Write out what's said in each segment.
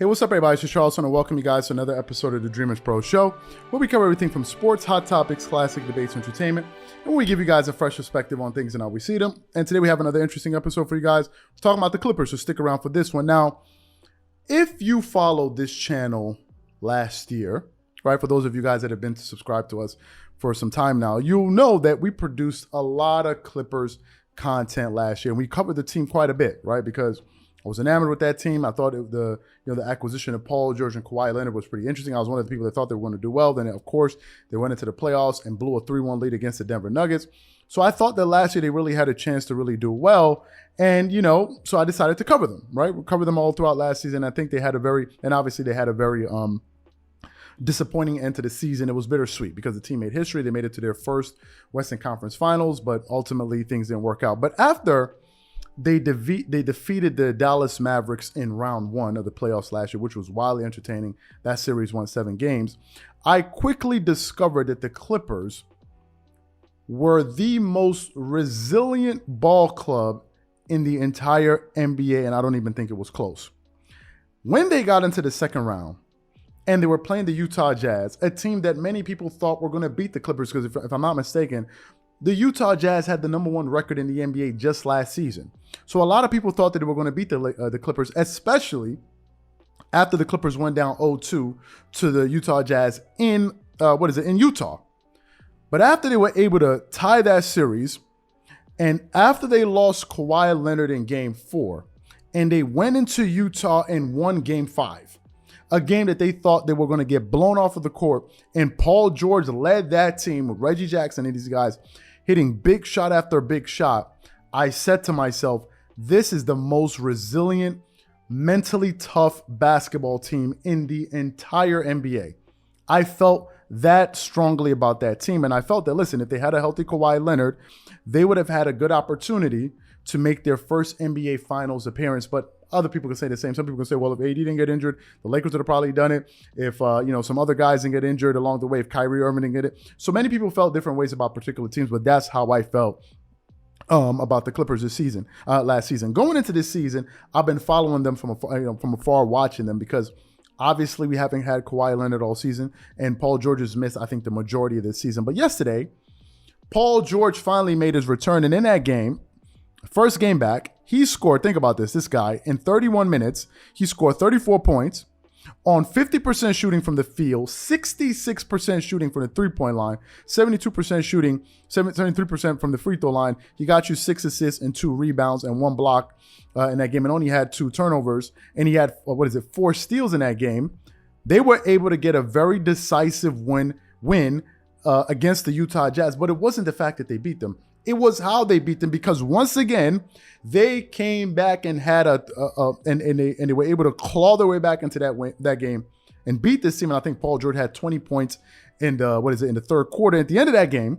Hey, what's up, everybody? It's just Charles, and I welcome you guys to another episode of the Dreamerspro Show, where we cover everything from sports, hot topics, classic debates, entertainment, and we give you guys a fresh perspective on things and how we see them. And today we have another interesting episode for you guys. We're talking about the Clippers, so stick around for this one. Now, if you followed this channel last year, right, for those of you guys that have been subscribed to us for some time now, you'll know that we produced a lot of Clippers content last year, and we covered the team quite a bit, right, because I was enamored with that team. I thought the acquisition of Paul George and Kawhi Leonard was pretty interesting. I was one of the people that thought they were going to do well. Then, of course, they went into the playoffs and blew a 3-1 lead against the Denver Nuggets. So I thought that last year they really had a chance to really do well. And, so I decided to cover them, right? We covered them all throughout last season. I think they had a very disappointing end to the season. It was bittersweet because the team made history. They made it to their first Western Conference Finals, but ultimately things didn't work out. But after they defeated the Dallas Mavericks in round one of the playoffs last year, which was wildly entertaining. That series won 7 games. I quickly discovered that the Clippers were the most resilient ball club in the entire NBA, and I don't even think it was close. When they got into the second round and they were playing the Utah Jazz, a team that many people thought were going to beat the Clippers, because if I'm not mistaken, the Utah Jazz had the #1 record in the NBA just last season. So a lot of people thought that they were going to beat the Clippers, especially after the Clippers went down 0-2 to the Utah Jazz in Utah. But after they were able to tie that series, and after they lost Kawhi Leonard in Game 4, and they went into Utah and won Game 5, a game that they thought they were going to get blown off of the court, and Paul George led that team with Reggie Jackson and these guys hitting big shot after big shot, I said to myself, this is the most resilient, mentally tough basketball team in the entire NBA. I felt that strongly about that team, and I felt that, listen, if they had a healthy Kawhi Leonard, they would have had a good opportunity to make their first NBA Finals appearance. But other people can say the same. Some people can say, well, if AD didn't get injured, the Lakers would have probably done it. If, some other guys didn't get injured along the way, if Kyrie Irving didn't get it. So many people felt different ways about particular teams, but that's how I felt about the Clippers this season, last season. Going into this season, I've been following them from afar, watching them, because obviously we haven't had Kawhi Leonard all season, and Paul George has missed, I think, the majority of this season. But yesterday, Paul George finally made his return, and in that game, first game back, he scored, think about this guy, in 31 minutes, he scored 34 points on 50% shooting from the field, 66% shooting from the three-point line, 72% shooting, 73% from the free throw line. He got you 6 assists and 2 rebounds and 1 block in that game, and only had 2 turnovers, and he had, 4 steals in that game. They were able to get a very decisive win against the Utah Jazz, but it wasn't the fact that they beat them. It was how they beat them, because once again, they came back and had they were able to claw their way back into that game and beat this team. And I think Paul George had 20 points in the third quarter. At the end of that game,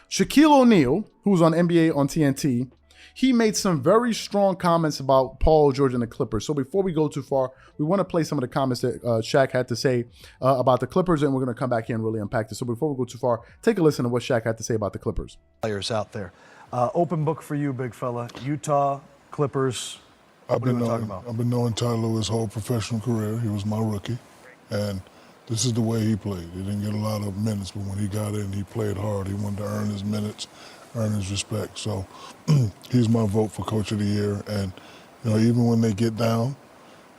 Shaquille O'Neal, who was on NBA on TNT, he made some very strong comments about Paul George and the Clippers. So before we go too far, we want to play some of the comments that Shaq had to say about the Clippers, and we're going to come back here and really unpack this. So before we go too far, take a listen to what Shaq had to say about the Clippers. Players out there. Open book for you, big fella. Utah, Clippers, what are we talking about? I've been knowing Tyler his whole professional career. He was my rookie, and this is the way he played. He didn't get a lot of minutes, but when he got in, he played hard. He wanted to earn his minutes, earn his respect. So he's my vote for Coach of the Year. And even when they get down,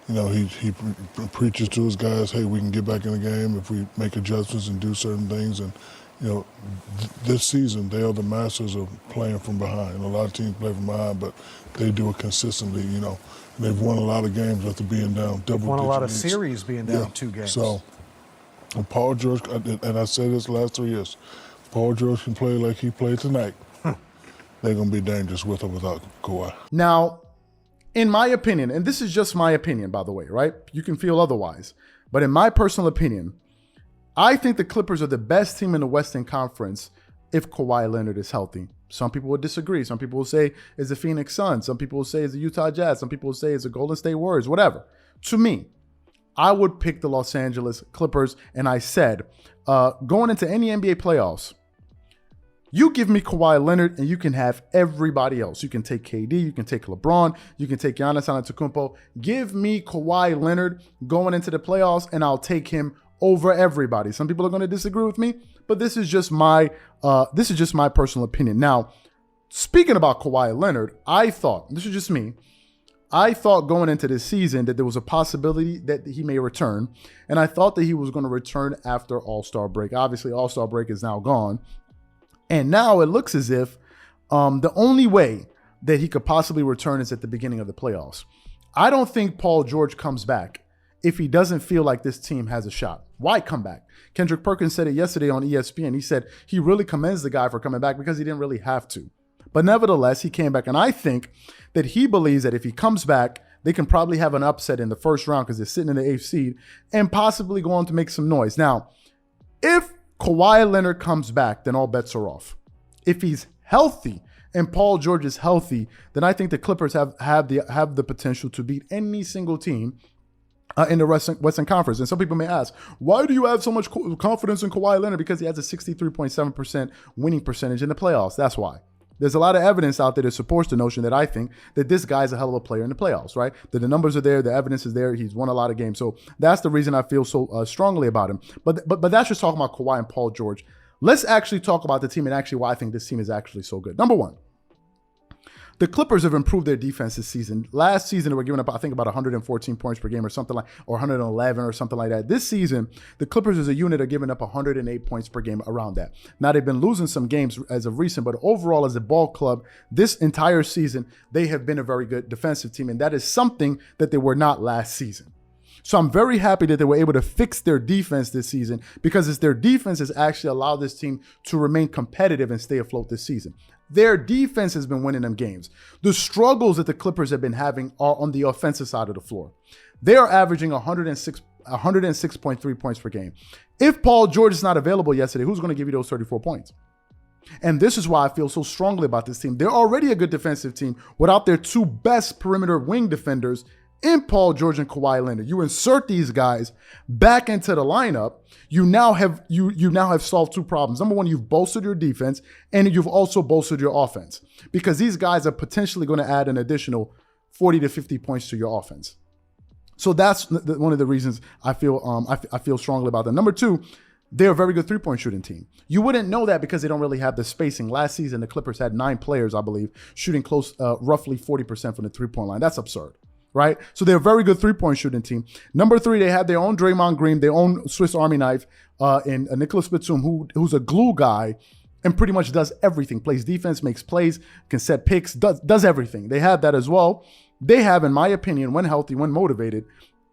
he preaches to his guys, hey, we can get back in the game if we make adjustments and do certain things. And this season they are the masters of playing from behind. A lot of teams play from behind, but they do it consistently. And they've won a lot of games after being down double-digit. Won a lot of leads. series being down 2 games. So, and Paul George, and I said this the last 3 years, Paul George can play like he played tonight. They're going to be dangerous with or without Kawhi. Now, in my opinion, and this is just my opinion, by the way, right? You can feel otherwise. But in my personal opinion, I think the Clippers are the best team in the Western Conference if Kawhi Leonard is healthy. Some people would disagree. Some people will say it's the Phoenix Suns. Some people will say it's the Utah Jazz. Some people will say it's the Golden State Warriors, whatever. To me, I would pick the Los Angeles Clippers. And I said, going into any NBA playoffs, You give me Kawhi Leonard and you can have everybody else. You can take KD, you can take LeBron, you can take Giannis Antetokounmpo. Give me Kawhi Leonard going into the playoffs and I'll take him over everybody. Some people are going to disagree with me, but this is just my personal opinion. Now, speaking about Kawhi Leonard, I thought, this is just me, I thought going into this season that there was a possibility that he may return, and I thought that he was going to return after All-Star break. Obviously, All-Star break is now gone, and now it looks as if the only way that he could possibly return is at the beginning of the playoffs. I don't think Paul George comes back if he doesn't feel like this team has a shot. Why come back? Kendrick Perkins said it yesterday on ESPN. He said he really commends the guy for coming back because he didn't really have to. But nevertheless, he came back. And I think that he believes that if he comes back, they can probably have an upset in the first round because they're sitting in the 8th seed and possibly go on to make some noise. Now, if Kawhi Leonard comes back, then all bets are off. If he's healthy and Paul George is healthy, then I think the Clippers have the potential to beat any single team in the Western Conference. And some people may ask, why do you have so much confidence in Kawhi Leonard? Because he has a 63.7% winning percentage in the playoffs. That's why. There's a lot of evidence out there that supports the notion that I think that this guy's a hell of a player in the playoffs, right? That the numbers are there, the evidence is there. He's won a lot of games. So that's the reason I feel so strongly about him. But that's just talking about Kawhi and Paul George. Let's actually talk about the team and actually why I think this team is actually so good. Number one, the Clippers have improved their defense this season. Last season, they were giving up, I think, about 114 points per game or something like, or 111 or something like that. This season, the Clippers as a unit are giving up 108 points per game, around that. Now, they've been losing some games as of recent, but overall, as a ball club, this entire season, they have been a very good defensive team, and that is something that they were not last season. So I'm very happy that they were able to fix their defense this season because it's their defense has actually allowed this team to remain competitive and stay afloat this season. Their defense has been winning them games. The struggles that the Clippers have been having are on the offensive side of the floor. They are averaging 106.3 points per game. If Paul George is not available yesterday, who's going to give you those 34 points? And this is why I feel so strongly about this team. They're already a good defensive team without their two best perimeter wing defenders in Paul George and Kawhi Leonard. You insert these guys back into the lineup, you now have solved two problems. Number one, you've bolstered your defense, and you've also bolstered your offense because these guys are potentially going to add an additional 40 to 50 points to your offense. So that's one of the reasons I feel strongly about that. Number two, they're a very good three-point shooting team. You wouldn't know that because they don't really have the spacing. Last season, the Clippers had 9 players, I believe, shooting roughly 40% from the three-point line. That's absurd. Right? So they're a very good three-point shooting team. Number 3, they have their own Draymond Green, their own Swiss Army knife, in Nicholas Batum, who's a glue guy and pretty much does everything. Plays defense, makes plays, can set picks, does everything. They have that as well. They have, in my opinion, when healthy, when motivated,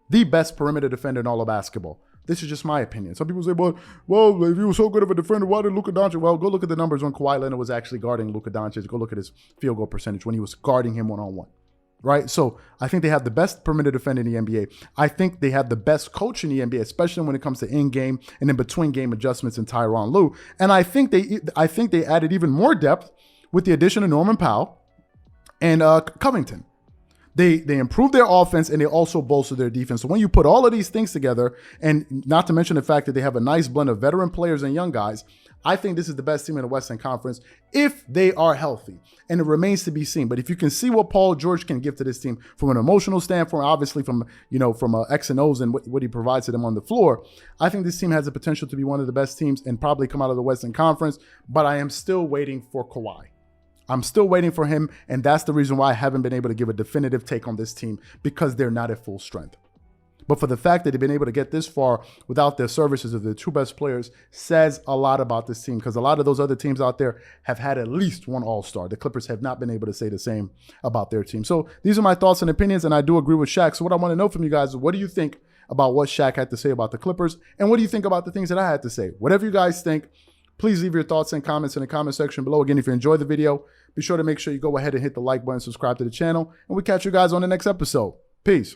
the best perimeter defender in all of basketball. This is just my opinion. Some people say, well, if he was so good of a defender, why did Luka Doncic? Well, go look at the numbers when Kawhi Leonard was actually guarding Luka Doncic. Go look at his field goal percentage when he was guarding him one-on-one. Right? So I think they have the best perimeter defender in the NBA. I think they have the best coach in the NBA, especially when it comes to in-game and in between game adjustments in Tyronn Lue. And I think they added even more depth with the addition of Norman Powell and Covington. They improved their offense and they also bolstered their defense. So when you put all of these things together, and not to mention the fact that they have a nice blend of veteran players and young guys, I think this is the best team in the Western Conference if they are healthy. And it remains to be seen. But if you can see what Paul George can give to this team from an emotional standpoint, obviously from X and O's and what he provides to them on the floor, I think this team has the potential to be one of the best teams and probably come out of the Western Conference. But I am still waiting for Kawhi. I'm still waiting for him, and that's the reason why I haven't been able to give a definitive take on this team, because they're not at full strength. But for the fact that they've been able to get this far without the services of the two best players says a lot about this team, because a lot of those other teams out there have had at least one All-Star. The Clippers have not been able to say the same about their team. So these are my thoughts and opinions, and I do agree with Shaq. So what I want to know from you guys is, what do you think about what Shaq had to say about the Clippers, and what do you think about the things that I had to say? Whatever you guys think, please leave your thoughts and comments in the comment section below. Again, if you enjoyed the video, be sure to make sure you go ahead and hit the like button, subscribe to the channel, and we'll catch you guys on the next episode. Peace.